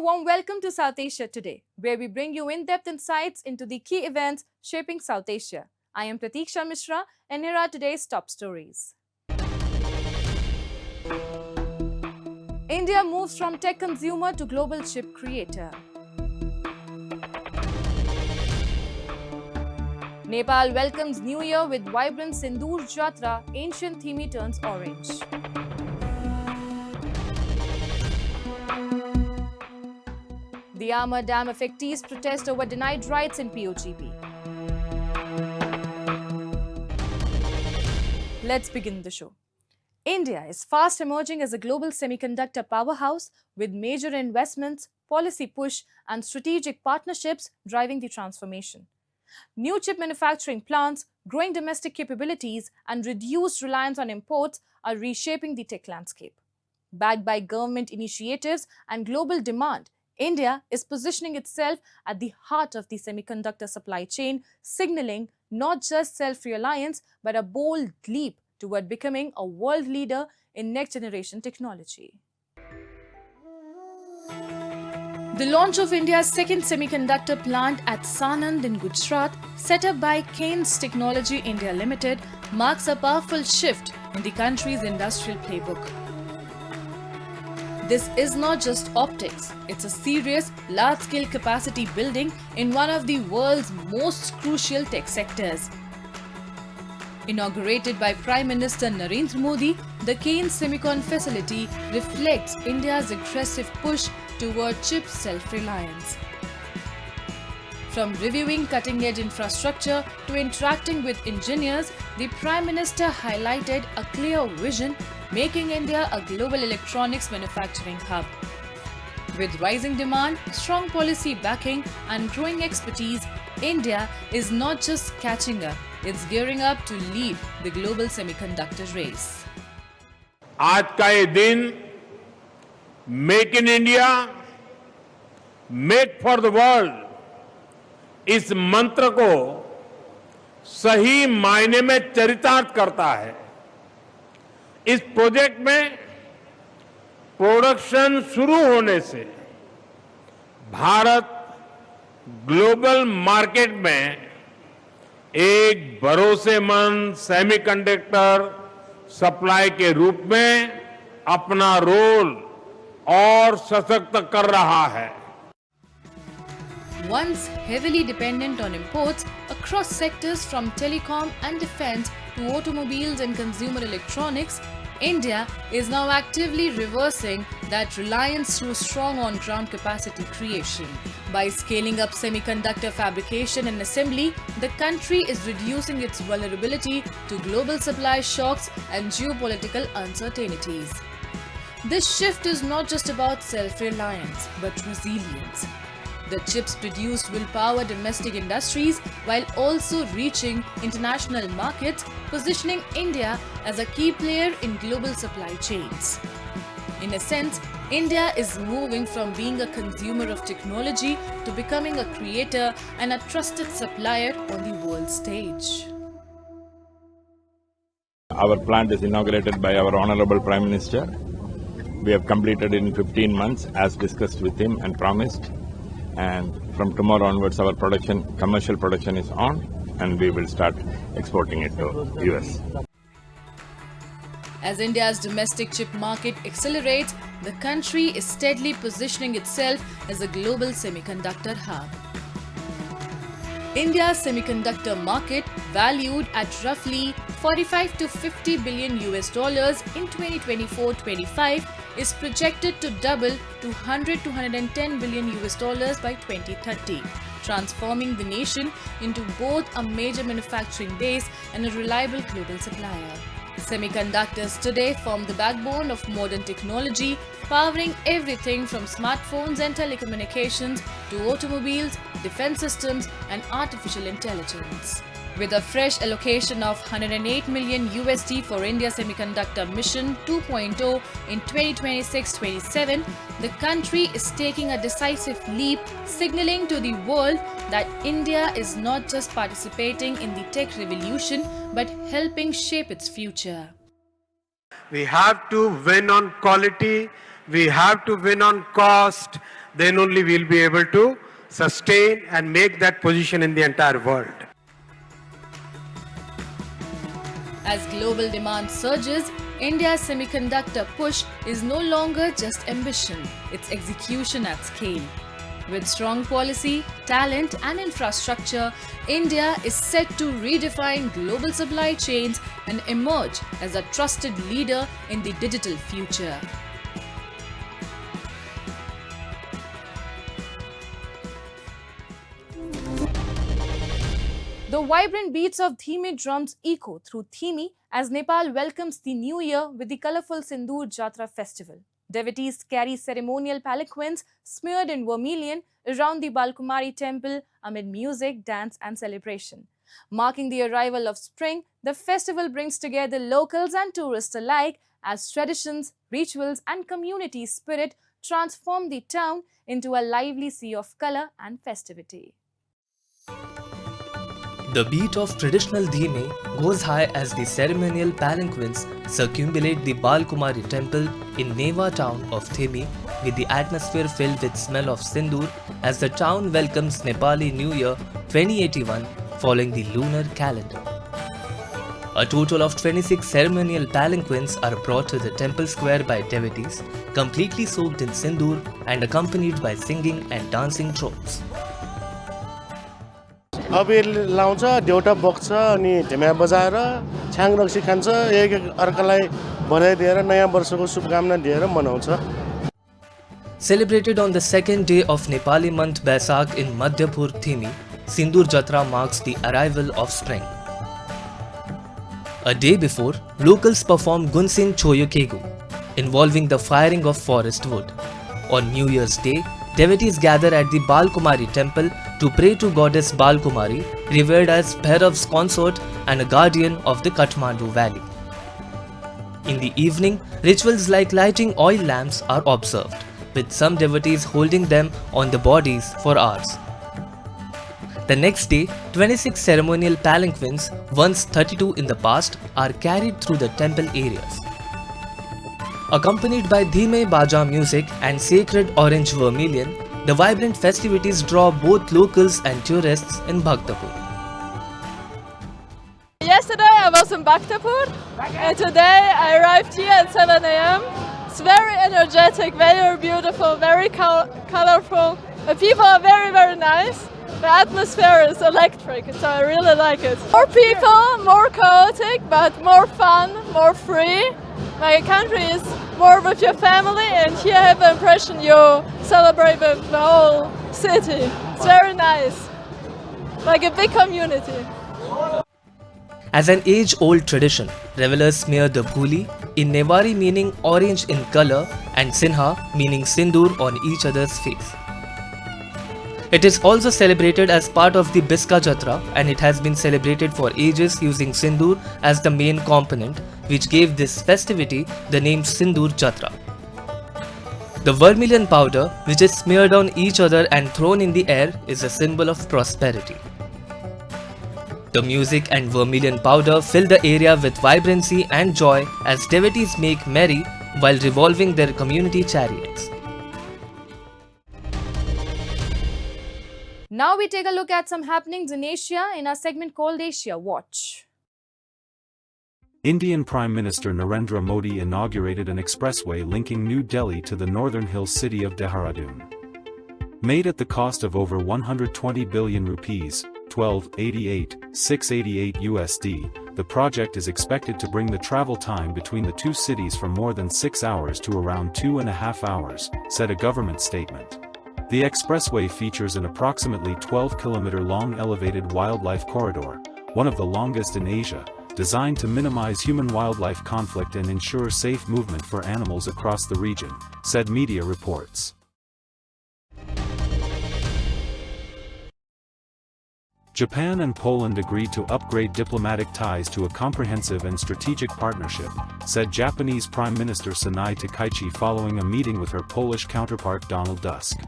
warm welcome to South Asia Today, where we bring you in-depth insights into the key events shaping South Asia. I am Pratiksha Mishra, and here are today's top stories. India moves from tech consumer to global chip creator. Nepal welcomes New Year with vibrant Sindoor Jatra, ancient theme turns orange. The Amar Dam affectees protest over denied rights in POGP. Let's begin the show. India is fast emerging as a global semiconductor powerhouse with major investments, policy push, and strategic partnerships driving the transformation. New chip manufacturing plants, growing domestic capabilities, and reduced reliance on imports are reshaping the tech landscape. Backed by government initiatives and global demand, India is positioning itself at the heart of the semiconductor supply chain, signaling not just self-reliance but a bold leap toward becoming a world leader in next-generation technology. The launch of India's second semiconductor plant at Sanand in Gujarat, set up by Kaynes Technology India Limited, marks a powerful shift in the country's industrial playbook. This is not just optics, it's a serious, large-scale capacity building in one of the world's most crucial tech sectors. Inaugurated by Prime Minister Narendra Modi, the Kaynes Semicon facility reflects India's aggressive push toward chip self-reliance. From reviewing cutting-edge infrastructure to interacting with engineers, the Prime Minister highlighted a clear vision, making India a global electronics manufacturing hub. With rising demand, strong policy backing, and growing expertise, India is not just catching up, it's gearing up to lead the global semiconductor race. आज का ये दिन make in India, make for the world इस मंत्र को सही मायने में चरितार्थ करता है। इस प्रोजेक्ट में प्रोडक्शन शुरू होने से भारत ग्लोबल मार्केट में एक भरोसेमंद सेमीकंडक्टर सप्लाई के रूप में अपना रोल और सशक्त कर रहा है। Once heavily dependent on imports across sectors from telecom and defense to automobiles and consumer electronics, India is now actively reversing that reliance through strong on-ground capacity creation. By scaling up semiconductor fabrication and assembly, the country is reducing its vulnerability to global supply shocks and geopolitical uncertainties. This shift is not just about self-reliance, but resilience. The chips produced will power domestic industries while also reaching international markets, positioning India as a key player in global supply chains. In a sense, India is moving from being a consumer of technology to becoming a creator and a trusted supplier on the world stage. Our plant is inaugurated by our Honorable Prime Minister. We have completed it in 15 months as discussed with him and promised. And from tomorrow onwards, our commercial production is on, and we will start exporting it to US. As India's domestic chip market accelerates, the country is steadily positioning itself as a global semiconductor hub. India's semiconductor market, valued at roughly 45 to 50 billion US dollars in 2024-25, is projected to double to 100 to 110 billion US dollars by 2030, transforming the nation into both a major manufacturing base and a reliable global supplier. Semiconductors today form the backbone of modern technology, powering everything from smartphones and telecommunications to automobiles, defense systems, and artificial intelligence. With a fresh allocation of 108 million USD for India Semiconductor Mission 2.0 in 2026-27, the country is taking a decisive leap, signaling to the world that India is not just participating in the tech revolution, but helping shape its future. We have to win on quality, we have to win on cost, then only we will be able to sustain and make that position in the entire world. As global demand surges, India's semiconductor push is no longer just ambition, it's execution at scale. With strong policy, talent and infrastructure, India is set to redefine global supply chains and emerge as a trusted leader in the digital future. The vibrant beats of Thime drums echo through Thime as Nepal welcomes the new year with the colourful Sindoor Jatra festival. Devotees carry ceremonial palanquins smeared in vermilion around the Balkumari temple amid music, dance and celebration. Marking the arrival of spring, the festival brings together locals and tourists alike as traditions, rituals and community spirit transform the town into a lively sea of colour and festivity. The beat of traditional Dhime goes high as the ceremonial palanquins circumambulate the Balkumari temple in Neva town of Thime with the atmosphere filled with smell of Sindoor as the town welcomes Nepali New Year 2081 following the lunar calendar. A total of 26 ceremonial palanquins are brought to the temple square by devotees, completely soaked in Sindoor and accompanied by singing and dancing troops. अबिर लाउँछ देउटा बोक्छ अनि ढिम्या बजाएर छ्याङ रक्सी खान्छ एक अर्कालाई बधाई दिएर नयाँ वर्षको शुभकामना दिएर मनाउँछ. Celebrated on the second day of Nepali month Baisakh in Madhyapur Thime, Sindoor Jatra marks the arrival of spring. A day before, locals perform Gunsin Choyokegu, involving the firing of forest wood. On New Year's Day, devotees gather at the Balkumari temple to pray to goddess Balkumari, revered as Bhairav's consort and a guardian of the Kathmandu valley. In the evening, rituals like lighting oil lamps are observed, with some devotees holding them on the bodies for hours. The next day, 26 ceremonial palanquins, once 32 in the past, are carried through the temple areas. Accompanied by Dhime Baja music and sacred orange vermilion, the vibrant festivities draw both locals and tourists in Bhaktapur. Yesterday I was in Bhaktapur and today I arrived here at 7 a.m. It's very energetic, very beautiful, very colorful. The people are very, very nice. The atmosphere is electric, so I really like it. More people, more chaotic, but more fun, more free. My country is more with your family, and here I have the impression you celebrate with the whole city. It's very nice, like a big community. As an age-old tradition, revelers smear the bhuli, in Newari meaning orange in color and Sinha meaning Sindoor on each other's face. It is also celebrated as part of the Biska Jatra, and it has been celebrated for ages using Sindoor as the main component, which gave this festivity the name Sindoor Jatra. The vermilion powder, which is smeared on each other and thrown in the air, is a symbol of prosperity. The music and vermilion powder fill the area with vibrancy and joy as devotees make merry while revolving their community chariots. Now we take a look at some happenings in Asia in our segment called Asia Watch. Indian Prime Minister Narendra Modi inaugurated an expressway linking New Delhi to the northern hill city of Dehradun. Made at the cost of over 120 billion rupees, $12.88 USD, the project is expected to bring the travel time between the two cities from more than 6 hours to around 2.5 hours, said a government statement. The expressway features an approximately 12-kilometer-long elevated wildlife corridor, one of the longest in Asia, designed to minimize human-wildlife conflict and ensure safe movement for animals across the region, said media reports. Japan and Poland agreed to upgrade diplomatic ties to a comprehensive and strategic partnership, said Japanese Prime Minister Sanai Takaichi following a meeting with her Polish counterpart Donald Tusk.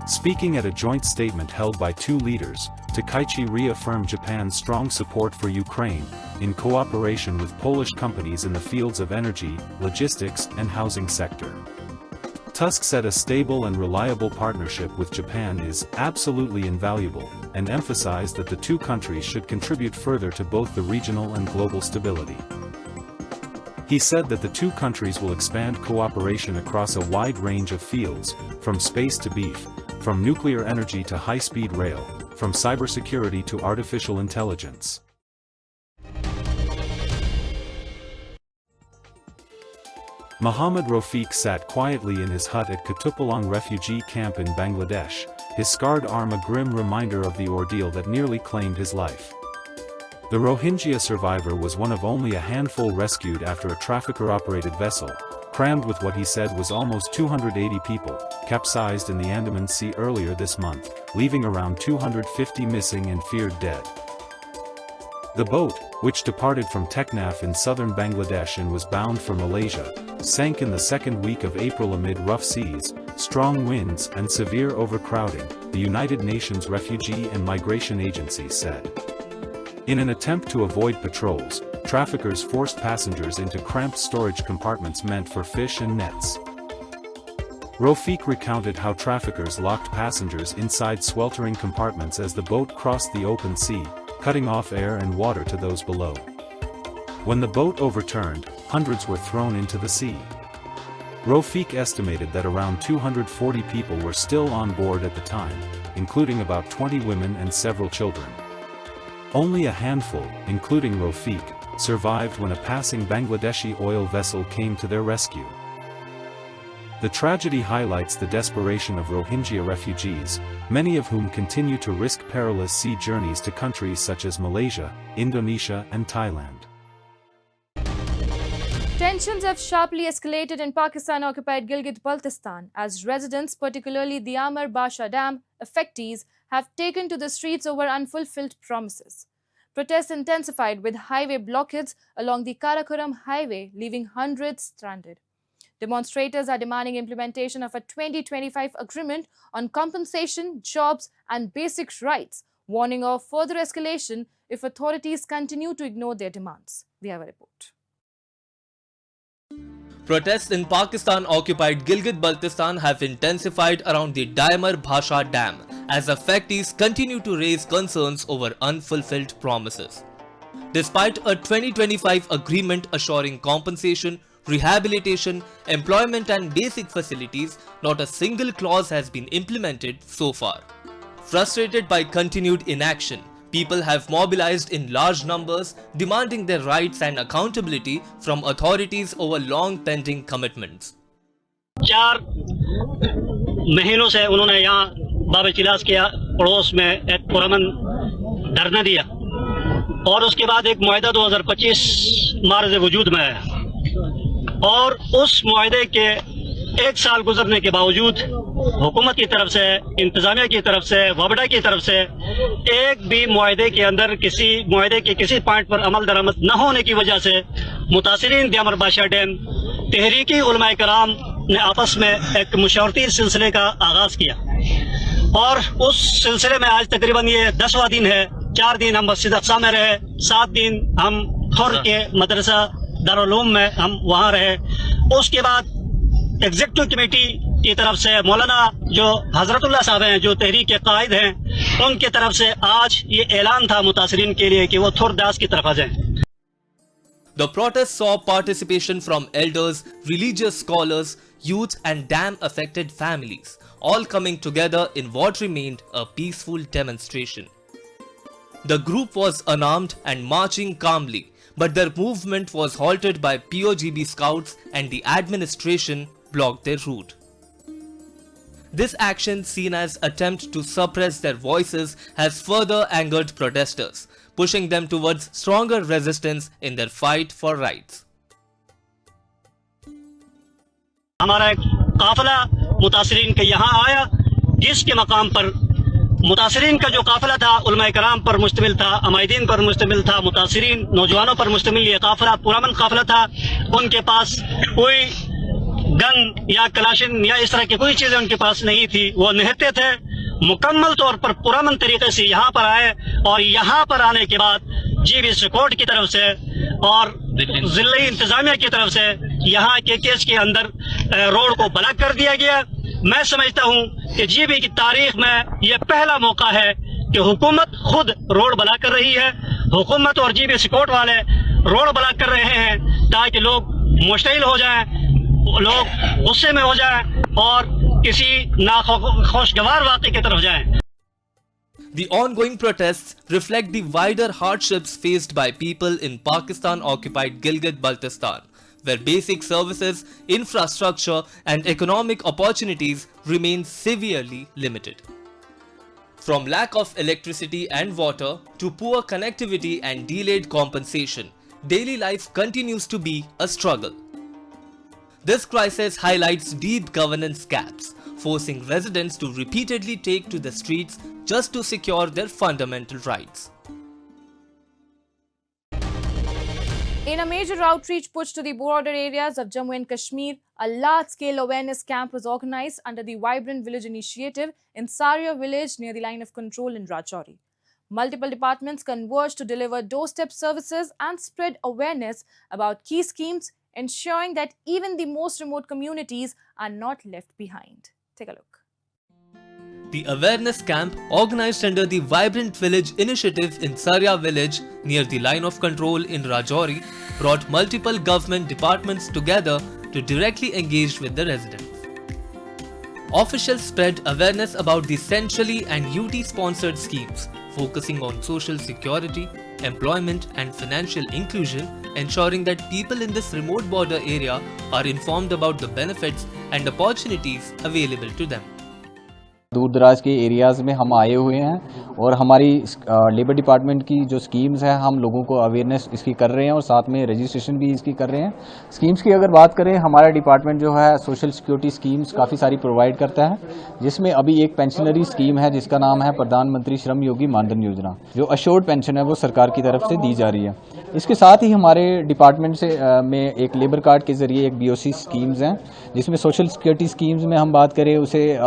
Speaking at a joint statement held by two leaders, Takaichi reaffirmed Japan's strong support for Ukraine, in cooperation with Polish companies in the fields of energy, logistics and housing sector. Tusk said a stable and reliable partnership with Japan is absolutely invaluable, and emphasized that the two countries should contribute further to both the regional and global stability. He said that the two countries will expand cooperation across a wide range of fields, from space to beef, from nuclear energy to high-speed rail, from cybersecurity to artificial intelligence. Mohammad Rafiq sat quietly in his hut at Kutupalong refugee camp in Bangladesh, his scarred arm a grim reminder of the ordeal that nearly claimed his life. The Rohingya survivor was one of only a handful rescued after a trafficker-operated vessel, crammed with what he said was almost 280 people, capsized in the Andaman Sea earlier this month, leaving around 250 missing and feared dead. The boat, which departed from Teknaf in southern Bangladesh and was bound for Malaysia, sank in the second week of April amid rough seas, strong winds and severe overcrowding, the United Nations Refugee and Migration Agency said. In an attempt to avoid patrols, traffickers forced passengers into cramped storage compartments meant for fish and nets. Rafiq recounted how traffickers locked passengers inside sweltering compartments as the boat crossed the open sea, cutting off air and water to those below. When the boat overturned, hundreds were thrown into the sea. Rafiq estimated that around 240 people were still on board at the time, including about 20 women and several children. Only a handful, including Rafiq, survived when a passing Bangladeshi oil vessel came to their rescue. The tragedy highlights the desperation of Rohingya refugees, many of whom continue to risk perilous sea journeys to countries such as Malaysia, Indonesia and Thailand. Tensions have sharply escalated in Pakistan-occupied Gilgit-Baltistan as residents, particularly the Amar Basha Dam affectees, have taken to the streets over unfulfilled promises. Protests intensified with highway blockades along the Karakoram highway, leaving hundreds stranded. Demonstrators are demanding implementation of a 2025 agreement on compensation, jobs and basic rights, warning of further escalation if authorities continue to ignore their demands. We have a report. Protests in Pakistan-occupied Gilgit-Baltistan have intensified around the Diamar Bhasha Dam as affectees continue to raise concerns over unfulfilled promises. Despite a 2025 agreement assuring compensation, rehabilitation, employment and basic facilities, not a single clause has been implemented so far. Frustrated by continued inaction, people have mobilized in large numbers, demanding their rights and accountability from authorities over long-pending commitments. 4 महीनों से उन्होंने यहाँ बाबे चिलास के पड़ोस में एक पुरअमन धरना दिया और उसके बाद एक मुआहदा 2025 मार्ज वजूद में आया और उस मुआहदे के 1 साल गुजरने के बावजूद हुकूमत की तरफ से, इंतजामिया की तरफ से, वबडा की तरफ से एक भी मुआहदे के अंदर मुआहदे के किसी पॉइंट पर अमल दरामद न होने की वजह से मुतासिरीन दियामर बादशाह डैम तहरीकी उलमाए कराम ने आपस में एक मुशावरती सिलसिले का आगाज किया और उस सिलसिले में आज तकरीबन ये 10वां दिन है। 4 दिन हम मस्जिद अक्सा में रहे, 7 दिन हम खुर के मदरसा दारुल उलूम में हम वहाँ रहे। उसके बाद एग्जीक्यूटिव कमेटी की तरफ से मौलाना जो हजरतुल्लाह साहब हैं, जो तहरीक के कायद हैं, उनकी तरफ से आज ये ऐलान था मुतासिरीन के लिए कि वो थुरदास की तरफ आ जाएं। The protest saw participation from elders, religious scholars, youth and dam-affected families, all coming together in what remained a peaceful demonstration. The group was unarmed and marching calmly, but their movement was halted by POGB scouts and the administration blocked their route. This action, seen as attempt to suppress their voices, has further angered protesters, pushing them towards stronger resistance in their fight for rights. हमारा एक काफिला मुतासिरीन के यहाँ आया, जिसके मकाम पर मुतासिरीन का जो काफिला था उलमाए कराम पर मुश्तमिल था, अमायदीन पर मुश्तमिल था, मुतासिरीन नौजवानों पर मुश्तमिल ये काफिला पुरअमन काफिला था। उनके पास कोई गन या कलाशिन या इस तरह की कोई चीजें उनके पास नहीं थी। वो निहत्ते थे, मुकम्मल तौर पर पुरअमन तरीके से यहाँ पर आए और यहाँ पर आने के बाद जीबी स्कोट की तरफ से और जिले इंतजामिया की तरफ से यहाँ के केस के अंदर रोड को ब्लॉक कर दिया गया। मैं समझता हूँ कि जीबी की तारीख में यह पहला मौका है कि हुकूमत खुद रोड ब्लॉक कर रही है। हुकूमत और जीबी सिक्योरिटी वाले रोड ब्लॉक कर रहे हैं ताकि लोग मुश्किल हो जाएं, लोग गुस्से में हो जाएं और किसी नाखुशगवार वाक़े की तरफ जाएं। The ongoing protests reflect the wider hardships faced by people in Pakistan-occupied Gilgit-Baltistan, where basic services, infrastructure and economic opportunities remain severely limited. From lack of electricity and water to poor connectivity and delayed compensation, daily life continues to be a struggle. This crisis highlights deep governance gaps, forcing residents to repeatedly take to the streets just to secure their fundamental rights. In a major outreach push to the border areas of Jammu and Kashmir, a large-scale awareness camp was organized under the Vibrant Village initiative in Saria village near the line of control in Rajouri. Multiple departments converged to deliver doorstep services and spread awareness about key schemes, ensuring that even the most remote communities are not left behind. Take a look. The awareness camp, organized under the Vibrant Village initiative in Saria village near the line of control in Rajouri, brought multiple government departments together to directly engage with the residents. Officials spread awareness about the centrally and UT-sponsored schemes, focusing on social security, employment and financial inclusion, ensuring that people in this remote border area are informed about the benefits and opportunities available to them. दूर दराज के areas में हम आए हुए हैं और हमारी लेबर डिपार्टमेंट की जो स्कीम्स है हम लोगों को अवेयरनेस इसकी कर रहे हैं और साथ में रजिस्ट्रेशन भी इसकी कर रहे हैं। स्कीम्स की अगर बात करें, हमारा डिपार्टमेंट जो है सोशल सिक्योरिटी स्कीम्स काफ़ी सारी प्रोवाइड करता है, जिसमें अभी एक पेंशनरी स्कीम है जिसका नाम है प्रधानमंत्री श्रम योगी मानधन योजना, जो अश्योर्ड पेंशन है वो सरकार की तरफ से दी जा रही है। इसके साथ ही हमारे डिपार्टमेंट से में एक लेबर कार्ड के ज़रिए एक BOC स्कीम्स हैं, जिसमें सोशल सिक्योरिटी स्कीम्स में हम बात करें उसे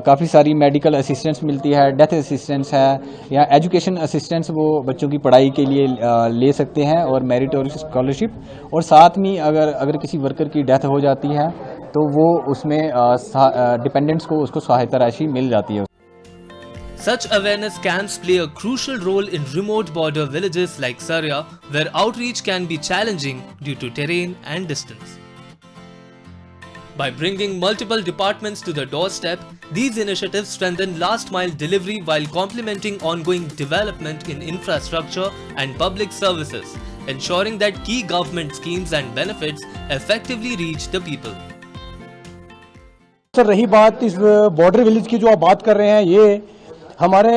काफ़ी सारी मेडिकल असिस्टेंस मिलती है, डेथ असिस्टेंस है या एजुकेशन असिस्टेंस वो बच्चों की पढ़ाई के लिए ले सकते हैं और मेरिटोरियस स्कॉलरशिप, और साथ में अगर किसी वर्कर की डेथ हो जाती है तो वो उसमें डिपेंडेंट्स को उसको सहायता राशि मिल जाती है। Such awareness camps play a crucial role in remote border villages like Saria, where outreach can be challenging due to terrain and distance. By bringing multiple departments to the doorstep, these initiatives strengthen last-mile delivery while complementing ongoing development in infrastructure and public services, ensuring that key government schemes and benefits effectively reach the people. Sir, रही बात इस border village की जो आप बात कर रहे हैं, ये हमारे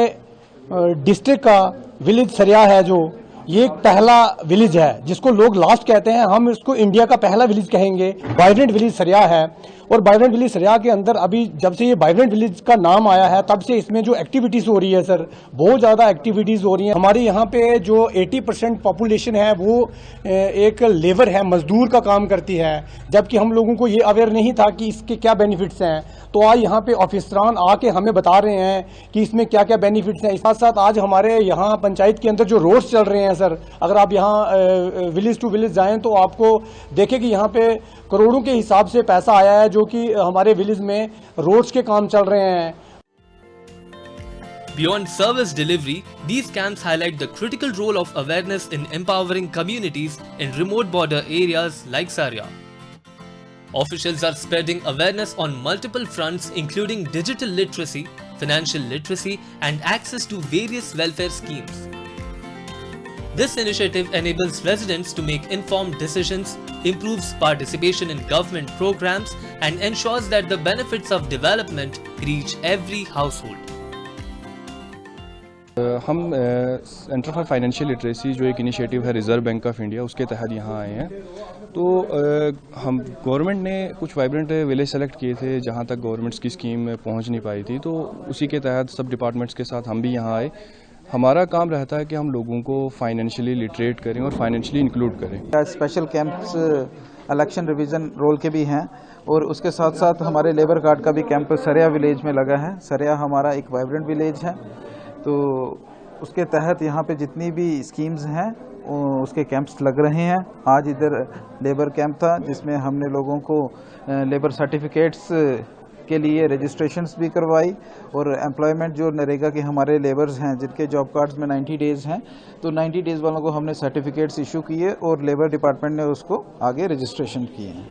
डिस्ट्रिक्ट का विलेज सरिया है, जो ये एक पहला विलेज है जिसको लोग लास्ट कहते हैं, हम इसको इंडिया का पहला विलेज कहेंगे। वाइब्रेंट विलेज सरिया है और वाइब्रेंट विलेज सरिया के अंदर अभी जब से ये वाइब्रेंट विलेज का नाम आया है तब से इसमें जो एक्टिविटीज हो रही है सर, बहुत ज़्यादा एक्टिविटीज हो रही हैं। हमारे यहाँ पे जो 80% पॉपुलेशन है वो एक लेबर है, मजदूर का काम करती है, जबकि हम लोगों को ये अवेयर नहीं था कि इसके क्या बेनिफिट्स हैं। तो आज यहाँ पे ऑफिसरान आके हमें बता रहे हैं कि इसमें क्या क्या बेनिफिट्स हैं। साथ साथ आज हमारे यहाँ पंचायत के अंदर जो रोड्स चल रहे हैं सर, अगर आप यहाँ विलेज टू विलेज जाएं तो आपको देखें कि यहाँ पे करोड़ों के हिसाब से पैसा आया है जो कि हमारे विलेज में रोड्स के काम चल रहे हैं। Beyond service delivery, these camps highlight the critical role of awareness in empowering communities in remote border areas like Saria. Officials are spreading awareness on multiple fronts, including digital literacy, financial literacy, and access to various welfare schemes. This initiative enables residents to make informed decisions, improves participation in government programs, and ensures that the benefits of development reach every household. हम centre for financial literacy जो एक initiative है reserve bank of India, उसके तहत यहाँ आए हैं। तो हम गवर्नमेंट ने कुछ वाइब्रेंट विलेज सेलेक्ट किए थे जहाँ तक गवर्नमेंट्स की स्कीम पहुँच नहीं पाई थी, तो उसी के तहत सब डिपार्टमेंट्स के साथ हम भी यहाँ आए। हमारा काम रहता है कि हम लोगों को फाइनेंशियली लिटरेट करें और फाइनेंशियली इंक्लूड करें। Special camps election revision roll के भी हैं और उसके साथ साथ हमारे लेबर कार्ड का भी कैंप सरिया विलेज में लगा है। सरिया हमारा एक वाइब्रेंट विलेज है, तो उसके तहत यहाँ पे जितनी भी स्कीम्स हैं उसके कैंप्स लग रहे हैं। आज इधर लेबर कैंप था जिसमें हमने लोगों को लेबर सर्टिफिकेट्स के लिए रजिस्ट्रेशंस भी करवाई और एम्प्लॉयमेंट जो नरेगा के हमारे लेबर्स हैं जिनके जॉब कार्ड्स में 90 डेज़ हैं, तो 90 डेज़ वालों को हमने सर्टिफिकेट्स इशू किए और लेबर डिपार्टमेंट ने उसको आगे रजिस्ट्रेशन किए हैं।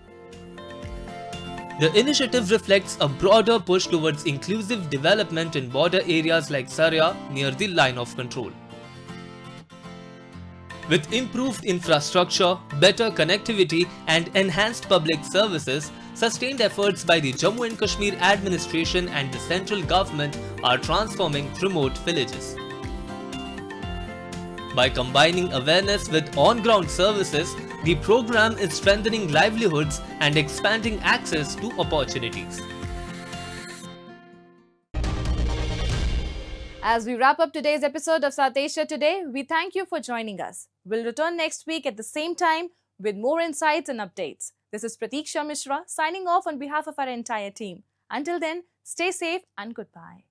The initiative reflects a broader push towards inclusive development in border areas like Saria near the line of control. With improved infrastructure, better connectivity and enhanced public services, sustained efforts by the Jammu and Kashmir administration and the central government are transforming remote villages. By combining awareness with on-ground services, the program is strengthening livelihoods and expanding access to opportunities. As we wrap up today's episode of South Asia Today, we thank you for joining us. We'll return next week at the same time with more insights and updates. This is Pratiksha Mishra signing off on behalf of our entire team. Until then, stay safe and goodbye.